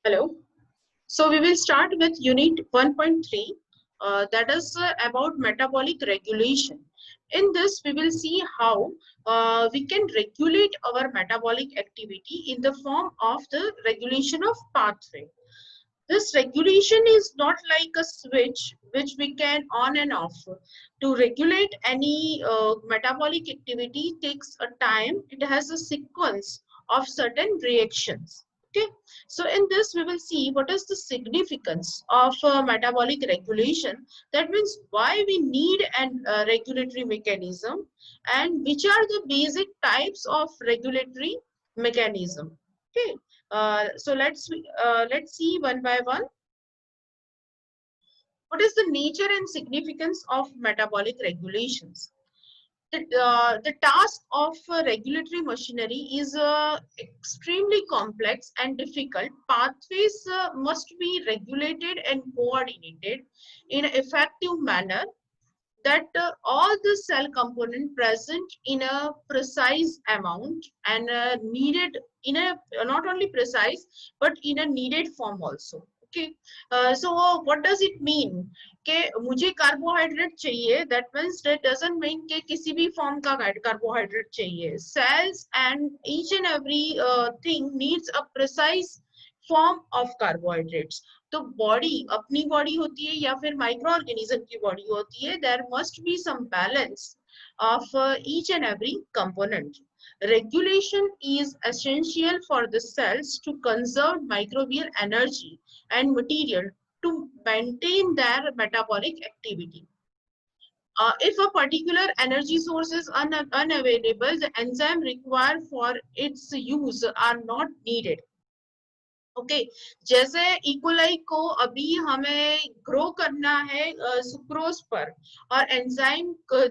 Hello. So we will start with unit 1.3 that is about metabolic regulation. In this, we will see how we can regulate our metabolic activity in the form of the regulation of pathway. This regulation is not like a switch which we can on and off. To regulate any metabolic activity takes a time. It has a sequence of certain reactions. Okay, so in this we will see what is the significance of metabolic regulation. That means why we need an regulatory mechanism and which are the basic types of regulatory mechanism. Okay, so let's see one by one. What is the nature and significance of metabolic regulations? The task of regulatory machinery is extremely complex and difficult. Pathways must be regulated and coordinated in an effective manner that all the cell component present in a precise amount and needed in a not only precise but in a needed form also. Okay, so what does it mean कि मुझे carbohydrate चाहिए? That means that doesn't mean कि किसी भी form का carbohydrate चाहिए. Cells and each and every thing needs a precise form of carbohydrates. तो body अपनी बॉडी होती है या फिर माइक्रो ऑर्गेनिज्म की बॉडी होती है. There must be some balance of each and every component. Regulation is essential for the cells to conserve microbial energy and material to maintain their metabolic activity. If a particular energy source is unavailable, the enzyme required for its use are not needed. Okay जैसे E coli को अभी हमें grow करना है sucrose पर और enzyme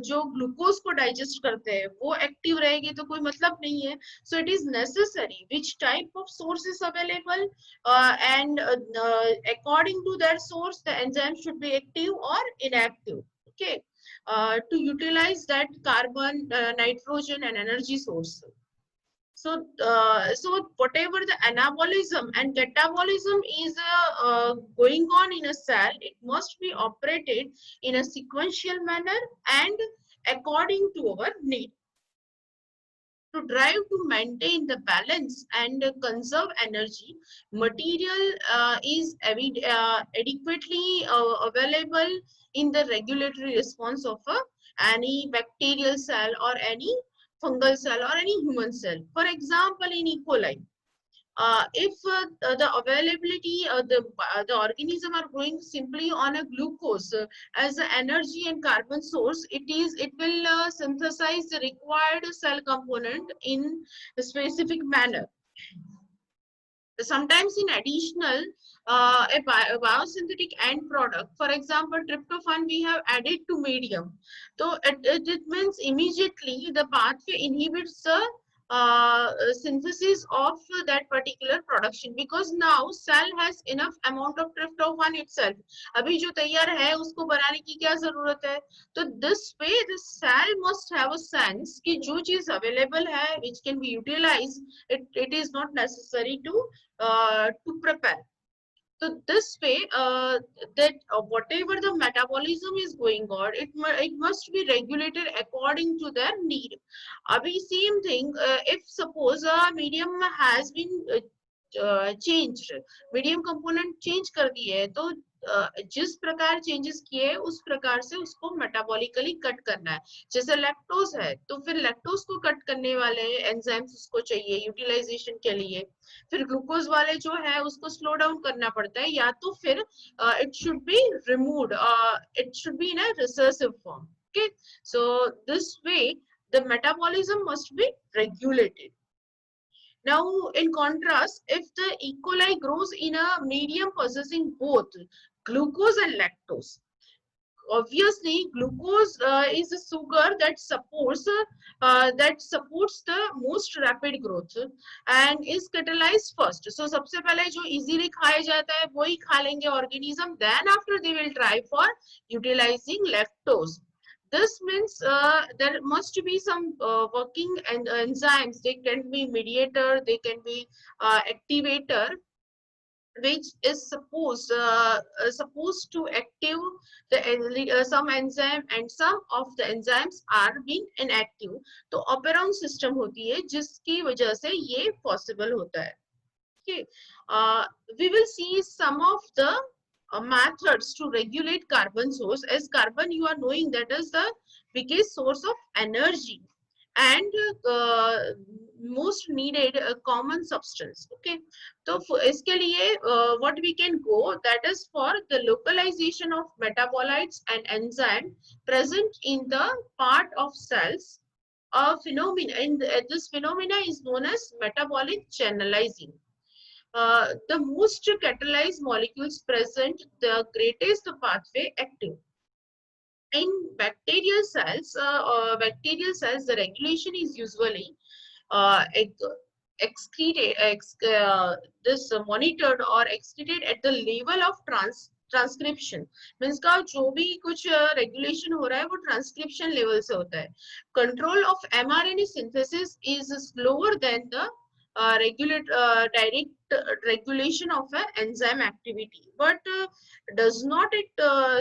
जो glucose को डाइजेस्ट करते हैं वो एक्टिव रहेगी तो कोई मतलब नहीं है. So it is necessary which type of source is available and according to that source the enzyme should be active और inactive. Okay, to utilize that carbon, nitrogen and energy source. So whatever the anabolism and catabolism is going on in a cell, it must be operated in a sequential manner and according to our need. To drive to maintain the balance and conserve energy, material is adequately available in the regulatory response of any bacterial cell or any fungal cell or any human cell. For example, in E. coli, if the availability the organism are growing simply on a glucose as an energy and carbon source, it will synthesize the required cell component in a specific manner. Sometimes in additional a biosynthetic end product, for example tryptophan, we have added to medium, so it means immediately the pathway inhibits the synthesis of that particular production because now cell has enough amount of tryptophan itself. अभी जो तैयार है उसको बनाने की क्या जरूरत है? तो this way the cell must have a sense कि जो चीज available है which can be utilized, it is not necessary to prepare. So this way, that whatever the metabolism is going on, it must be regulated according to their need. Abhi same thing, if suppose a medium has been changed, medium component change कर दी है, तो जिस प्रकार changes किए उस प्रकार से उसको मेटाबॉलिकली कट करना है. जैसे लैक्टोज है तो फिर लैक्टोज को कट करने वाले एंजाइम्स उसको चाहिए यूटिलाइजेशन के लिए. फिर ग्लूकोज वाले जो है उसको स्लो डाउन करना पड़ता है या तो फिर it should be removed, it should be in a recursive form. Okay, so this way the metabolism must be regulated. Now, in contrast, if the E. coli grows in a medium possessing both glucose and lactose, obviously glucose is a sugar that supports the most rapid growth and is catalyzed first. So सबसे पहले जो easily खाया जाता है वही खा लेंगे organism, then after they will try for utilizing lactose. This means there must be some working and enzymes. They can be mediator, they can be activator, which is supposed to active the some enzyme, and some of the enzymes are being inactive. तो operon system होती है जिसकी वजह से ये possible होता है. Okay, we will see some of the methods to regulate carbon source. As carbon, you are knowing that is the biggest source of energy and most needed common substance. Okay, so इसके लिए what we can go, that is for the localization of metabolites and enzyme present in the part of cells. A phenomena, this phenomena is known as metabolic channelizing. The most catalyzed molecules present the greatest pathway active. In bacterial cells, the regulation is usually uh, excreted, this monitored or excreted at the level of transcription. Means का जो भी कुछ regulation हो रहा है वो transcription level से होता है. Control of mRNA synthesis is slower than the direct regulation of an enzyme activity, but does not it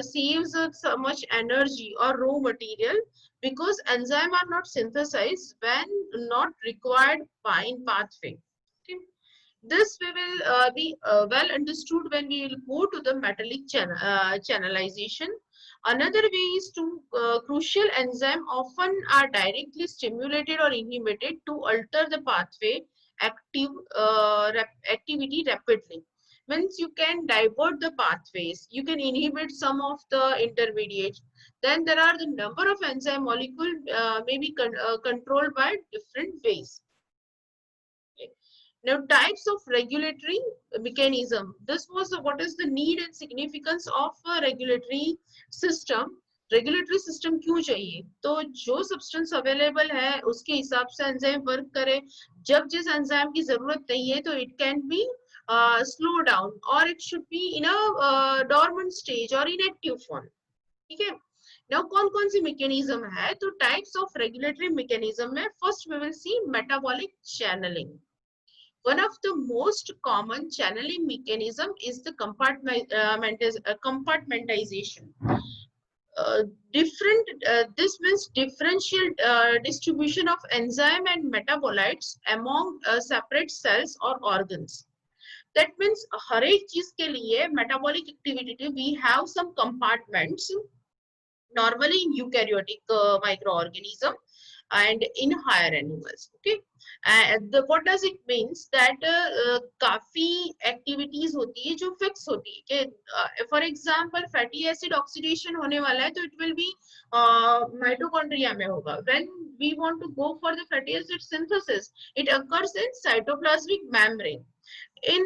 saves so much energy or raw material, because enzymes are not synthesized when not required by in pathway. Okay. This we will be well understood when we will go to the metallic channelization. Another way is to crucial enzyme often are directly stimulated or inhibited to alter the pathway activity rapidly. Means you can divert the pathways, you can inhibit some of the intermediates. Then there are the number of enzyme molecule may be controlled by different ways. Now, types of regulatory mechanism. This was what is the need and significance of a regulatory system. Regulatory system क्यों चाहिए? तो जो substance available है उसके हिसाब से enzyme work करे. जब जिस एंजाइम की जरूरत नहीं है तो it can be slow down, और it should be in a dormant stage और इनएक्टिव फॉर्म. ठीक है. नाउ कौन कौन सी मैकेनिज्म है? तो टाइप्स ऑफ रेगुलेटरी मैकेनिज्म में first we will see metabolic channelling. One of the most common channeling mechanism is the compartmentization. This means differential distribution of enzyme and metabolites among separate cells or organs. That means हर एक चीज के लिए metabolic activity we have some compartments, normally in eukaryotic microorganism and in higher animals. Okay, and what does it means that काफी activities होती है जो fix होती है कि for example fatty acid oxidation होने वाला है तो it will be mitochondria में होगा. When we want to go for the fatty acid synthesis, it occurs in cytoplasmic membrane. In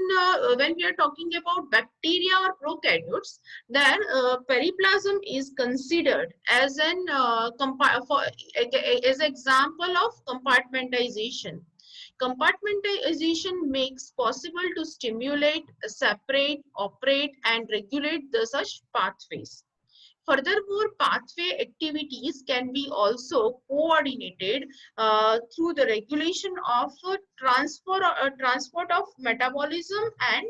when we are talking about bacteria or prokaryotes, then periplasm is considered as an as example of compartmentization. Compartmentalization makes possible to stimulate, separate, operate, and regulate the such pathways. Furthermore, pathway activities can be also coordinated through the regulation of transport of metabolism and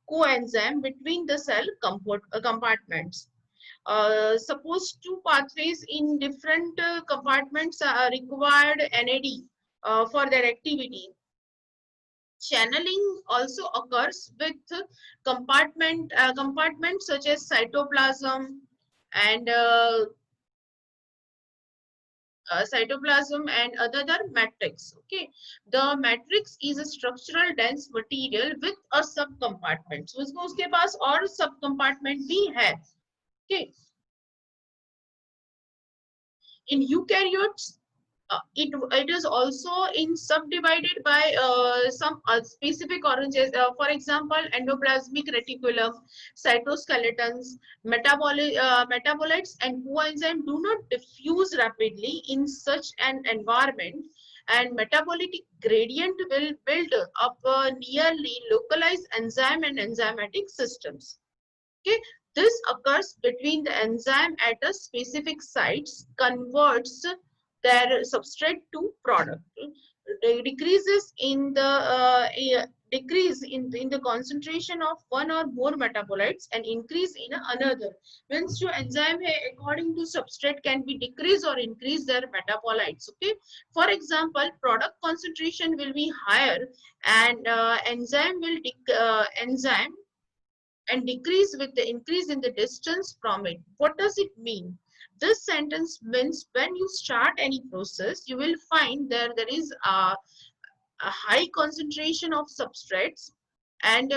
coenzyme between the cell compartments. Suppose two pathways in different compartments are required NAD for their activity. Channeling also occurs with compartments such as cytoplasm and cytoplasm and other matrix. Okay, the matrix is a structural dense material with a subcompartment. So उसके पास और subcompartment भी है. Okay, in eukaryotes it is also in subdivided by some specific organs, for example endoplasmic reticulum, cytoskeletons. Metabolites and coenzyme do not diffuse rapidly in such an environment, and metabolic gradient will build up nearly localized enzyme and enzymatic systems. Okay, this occurs between the enzyme at a specific sites, converts their substrate to product. Decreases in the decrease in the concentration of one or more metabolites and increase in another. Means your enzyme according to substrate can be decrease or increase their metabolites. Okay. For example, product concentration will be higher and enzyme and decrease with the increase in the distance from it. What does it mean? This sentence means when you start any process, you will find there is a high concentration of substrates and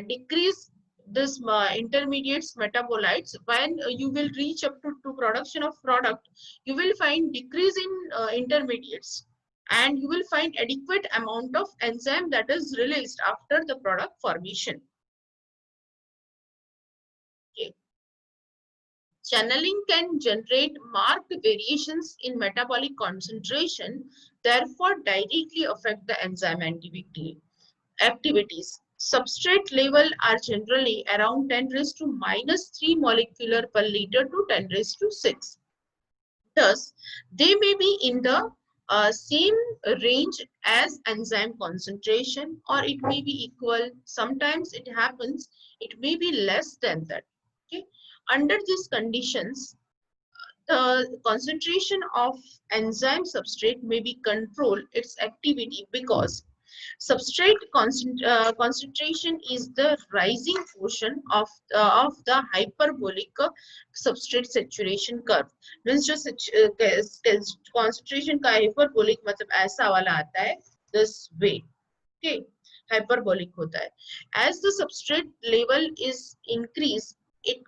decrease this intermediates metabolites. When you will reach up to production of product, you will find decrease in intermediates and you will find adequate amount of enzyme that is released after the product formation. Okay. Channeling can generate marked variations in metabolic concentration, therefore directly affect the enzyme activities. Substrate level are generally around 10 raised to minus 3 molecular per liter to 10 raised to 6. Thus, they may be in the same range as enzyme concentration, or it may be equal. Sometimes it happens, it may be less than that. Okay. Under these conditions, the concentration of enzyme substrate may be control its activity because substrate concentration is the rising portion of the hyperbolic substrate saturation curve. Means जो concentration का hyperbolic मतलब ऐसा वाला आता है this way. Okay, hyperbolic होता है. As the substrate level is increased, it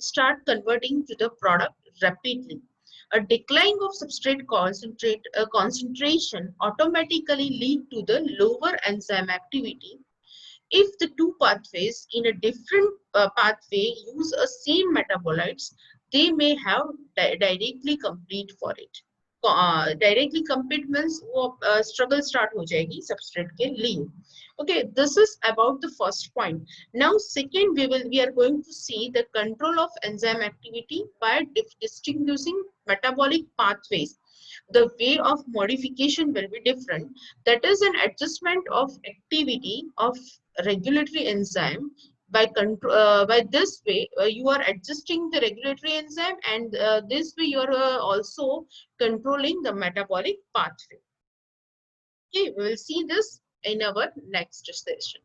start converting to the product rapidly. A decline of substrate concentration automatically lead to the lower enzyme activity. If the two pathways in a different pathway use a same metabolites, they may have directly compete for it. Directly compete means वो struggle start हो जाएगी substrate के लिए. Okay, this is about the first point. Now, second, we are going to see the control of enzyme activity by distinguishing metabolic pathways. The way of modification will be different. That is an adjustment of activity of regulatory enzyme by this way you are adjusting the regulatory enzyme and this way you are also controlling the metabolic pathway. Okay, we will see this in our next session.